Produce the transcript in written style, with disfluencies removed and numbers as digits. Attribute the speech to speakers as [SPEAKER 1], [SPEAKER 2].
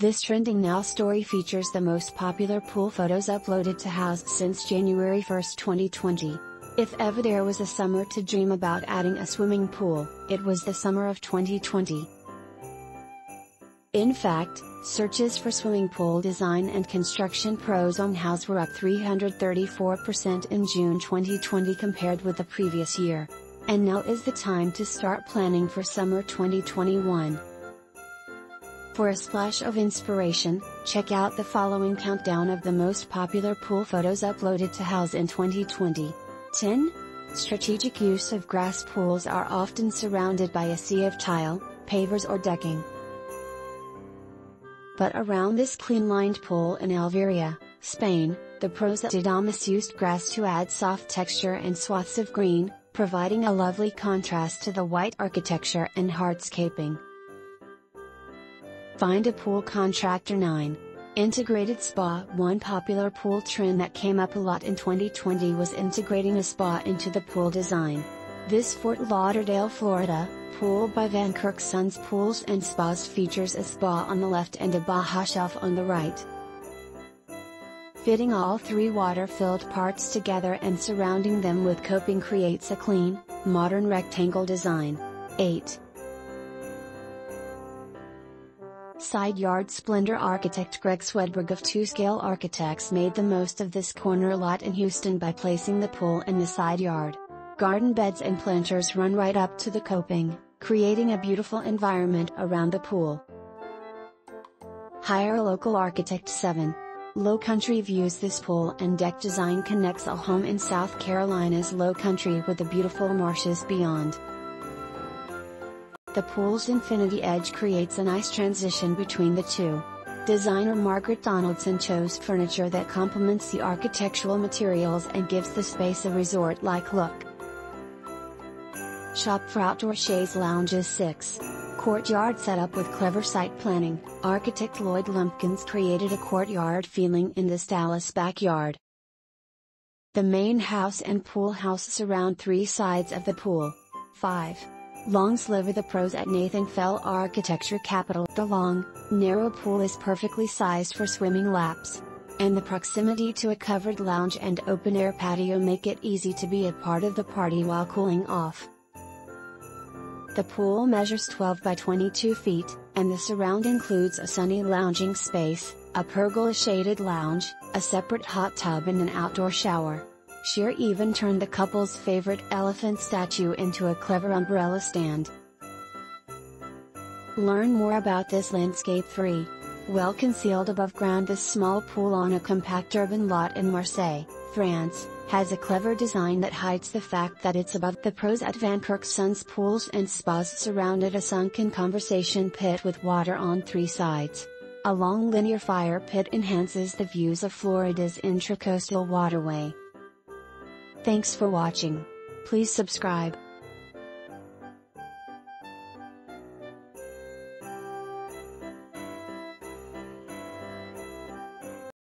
[SPEAKER 1] This trending now story features the most popular pool photos uploaded to Houzz since January 1, 2020. If ever there was a summer to dream about adding a swimming pool, it was the summer of 2020. In fact, searches for swimming pool design and construction pros on Houzz were up 334% in June 2020 compared with the previous year. And now is the time to start planning for summer 2021. For a splash of inspiration, check out the following countdown of the most popular pool photos uploaded to Houzz in 2020. 10. Strategic use of grass pools are often surrounded by a sea of tile, pavers or decking. But around this clean-lined pool in Almeria, Spain, the pros at Adamas used grass to add soft texture and swaths of green, providing a lovely contrast to the white architecture and hardscaping. Find a pool contractor. 9. Integrated spa. One popular pool trend that came up a lot in 2020 was integrating a spa into the pool design. This Fort Lauderdale, Florida, pool by Van Kirk Sons Pools and Spas features a spa on the left and a Baja shelf on the right. Fitting all three water-filled parts together and surrounding them with coping creates a clean, modern rectangle design. 8. Side yard splendor. Architect Greg Swedberg of 2 Scale Architects made the most of this corner lot in Houston by placing the pool in the side yard. Garden beds and planters run right up to the coping, creating a beautiful environment around the pool. Hire a local architect. 7. Low Country Views. This pool and deck design connects a home in South Carolina's Low Country with the beautiful marshes beyond. The pool's infinity edge creates a nice transition between the two. Designer Margaret Donaldson chose furniture that complements the architectural materials and gives the space a resort-like look. Shop for outdoor chaise lounges. 6. Courtyard setup. With clever site planning, architect Lloyd Lumpkins created a courtyard feeling in this Dallas backyard. The main house and pool house surround 3 sides of the pool. 5. Long Sliver. The pros at Nathan Fell Architecture Capital. The long, narrow pool is perfectly sized for swimming laps. And the proximity to a covered lounge and open-air patio make it easy to be a part of the party while cooling off. The pool measures 12 by 22 feet, and the surround includes a sunny lounging space, a pergola-shaded lounge, a separate hot tub and an outdoor shower. Cher even turned the couple's favorite elephant statue into a clever umbrella stand. Learn more about this landscape. 3. Well concealed above ground. This small pool on a compact urban lot in Marseille, France, has a clever design that hides the fact that it's above. The pros at Van Kirk Sons Pools and Spas surrounded a sunken conversation pit with water on 3 sides. A long linear fire pit enhances the views of Florida's intracoastal waterway. Thanks for watching. Please subscribe.